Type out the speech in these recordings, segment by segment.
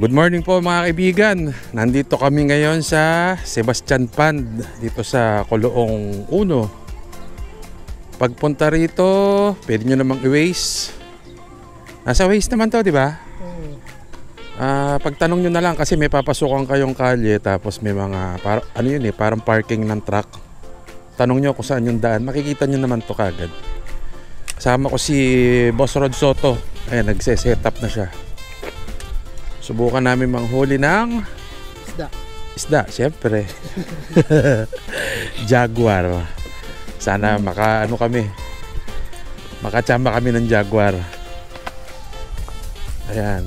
Good morning po mga kaibigan. Nandito kami ngayon sa Sebastian Pond dito sa Coloong 1. Pagpunta rito, pwede nyo namang i-Waze. Nasa Waze naman to, di ba? Pagtanong nyo na lang kasi may papasukan kayong kalye tapos may mga ano yun parang parking ng truck. Tanong nyo kung saan yung daan, makikita nyo naman to kagad. Kasama ko si Boss Rod Soto. Ayan, nagse-set up na siya. Subukan namin manghuli ng isda, syempre. Jaguar. Sana makachamba kami ng jaguar. Ayan.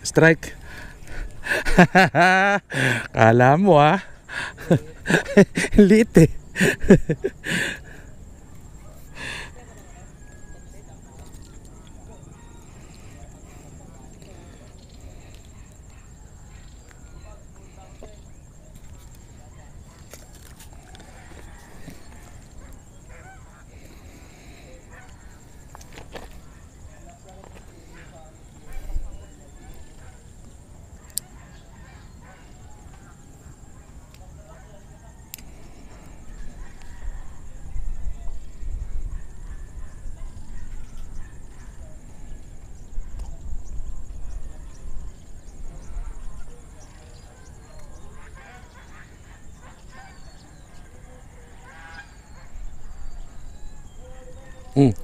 Strike. Kala mo Liit eh.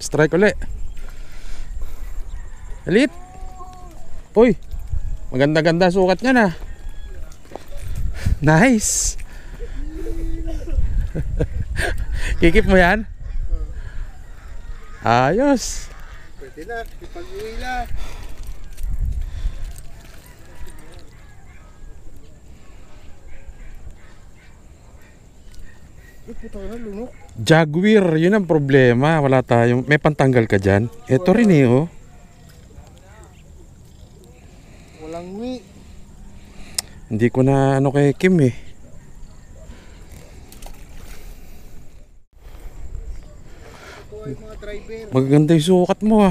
Strike ulit. Elite. Uy, maganda-ganda sukat niya na. Nice. Kikip mo yan? Ayos. Pwede na, ipag-uwi na. Puto na, lunok. Jaguar, yun ang problema. Wala tayong, may pantanggal ka dyan. Ito rin Walang wi. Hindi ko na kay Kim Ito ay mga driver. Magaganda yung sukat mo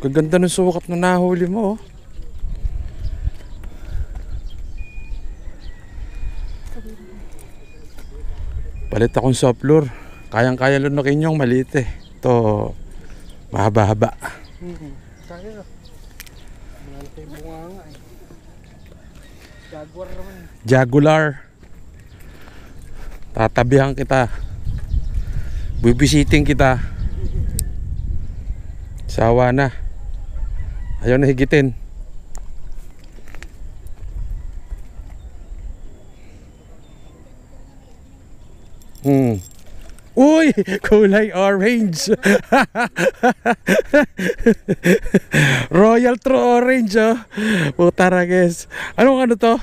Gaganda ng sukat na nahuli mo Palit akong softloor. Kayang-kaya lunukin yung maliit Ito mahaba-haba. Kaya. Malaki bunga nga Jaguar naman. Jaguar. Tatabihan kita. Bibisiting kita. Sawa na. Ayaw na higitin. Uy! Kulay orange. Royal True Orange Puta guys. Ano to?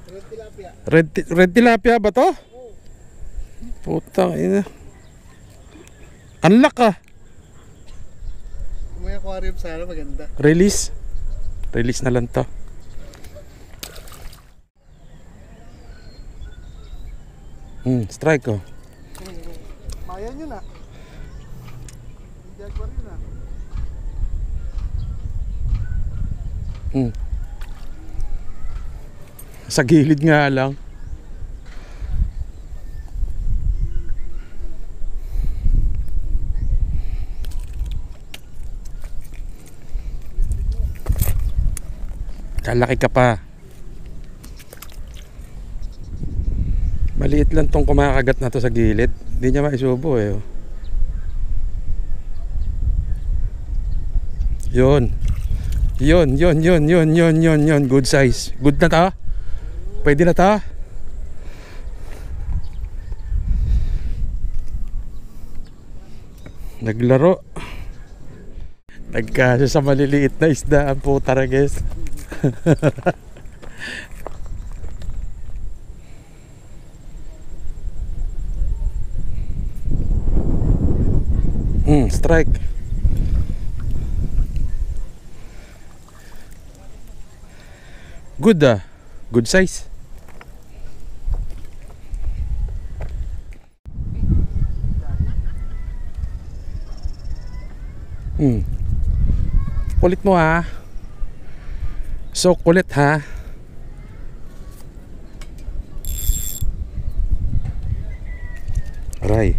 Red tilapia. Red tilapia ba to? Putang ina. Unlock May aquarium sana maganda. Release na lang to. Strike Mayan yun Jaguar yun Sa gilid nga lang. Kalaki ka pa. Maliit lang tong kumakagat na to sa gilid. Hindi niya maisubo Yun. Yun. Good size. Good na ta? Pwede na ta? Naglaro. Nagkasya sa maliliit na isda ang puta na guys. Strike. Good good size. Kulit mo ha. So kulit ha. Aray.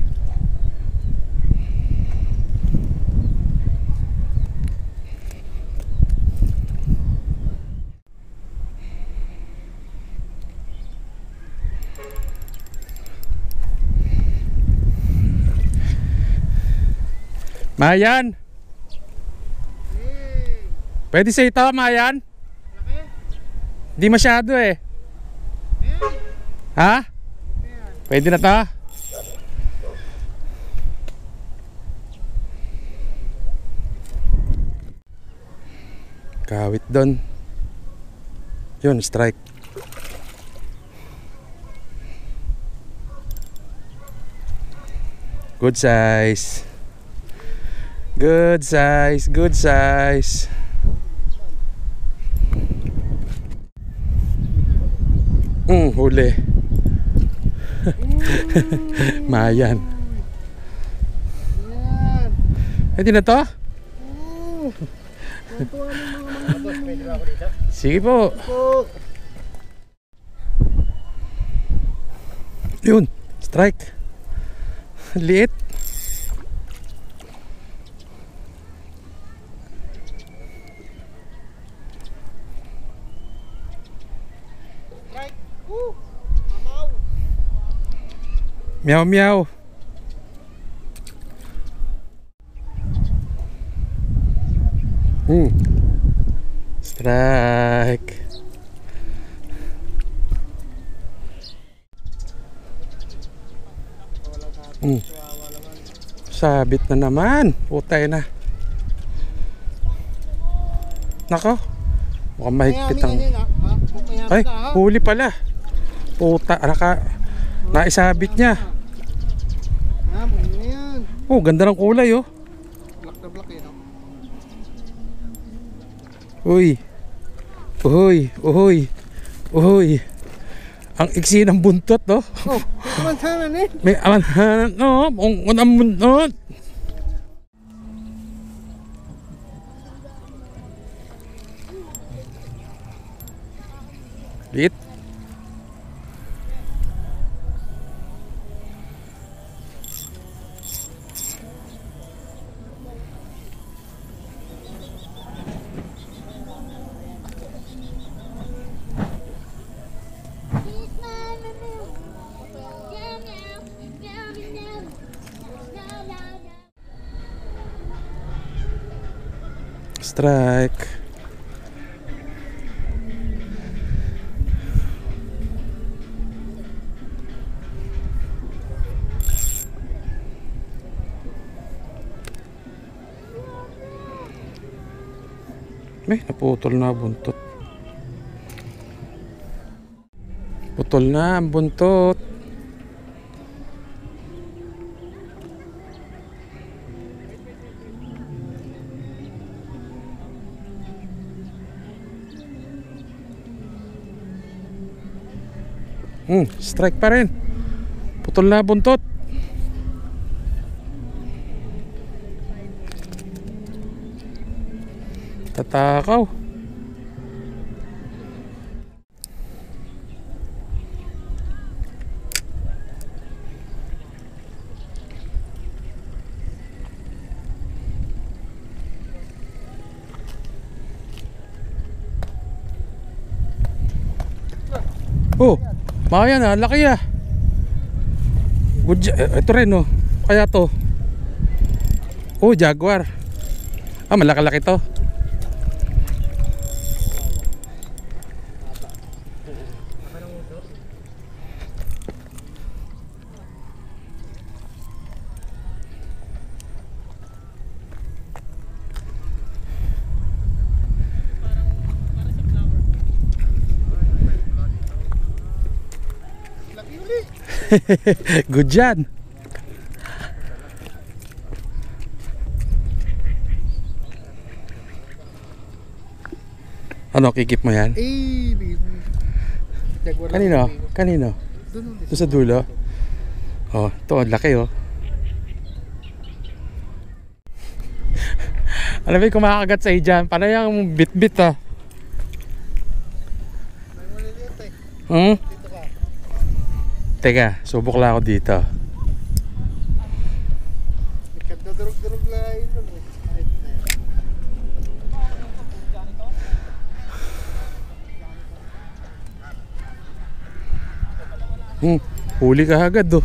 Mayan. Pwede sa ito, Mayan? Di masyado eh. Ha? Pwede na to? Kawit doon. Yun, strike. Good size. Good size, good size. Huli. Mayan. Pwede na to? Sige po. Yun, strike. Liit. Meow meow. Strike. Sabit na naman. Putay na. Nako. Mukhang mahigpit ang... Ay, huli pala. Puta, naisabit niya. Oh, ganda ng kulay oh. Black na black eh, no? Uy. Uhoy. Ang iksi ng buntot no? Oh, may amanhanan eh. May amanhanan no? Ang buntot. Liit. Strike. May naputol na buntot. Putol na ang buntot. Strike pa rin. Putol na buntot. Tatakaw. Oh, Mayan ah, laki ah. Ito rin oh. Kaya to. Oh, jaguar. Ah, malaki-laki to. Good yan. Ano, kikip mo yan? Kanino? Kanino? Doon sa dulo? Oh, ito, ang laki oh. Alam mo yung kumakagat sa dyan, parang yung bit-bit ah. Hmm? Dito ka. Teka, subok lang ako dito. Ikadadurog-durog na yun. Huli ka agad oh.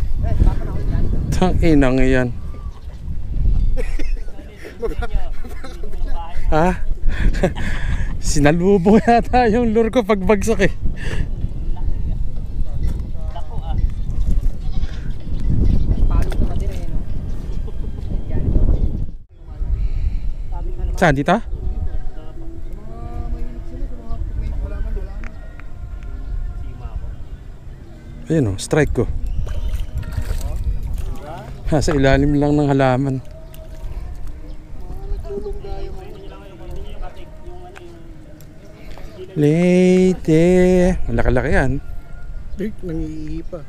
Tang inang yan. Ha? Sinalubong yata yung lure ko pagbagsak eh. Saan dito? Ayun oh, strike ko. Sa ilalim lang ng halaman. Late. Malaki-laki yan. Nangiihi pa.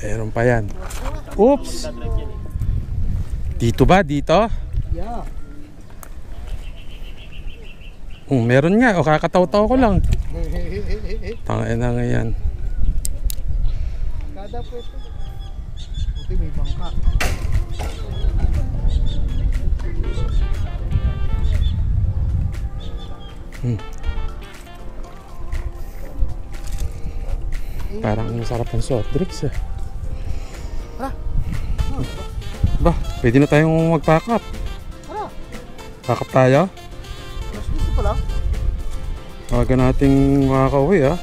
Meron pa yan. Oops. Dito ba? Dito? Yeah. Meron nga. O kakataw-taw ko lang. Tangin na nga yan. Kada pwesto. Buti may bangka. Parang masarap ang soft drinks eh. Tara. Pwede na tayong mag-pack up. Tara. Pack up tayo. Mas gusto pala. Huwag nating makakauwi ah.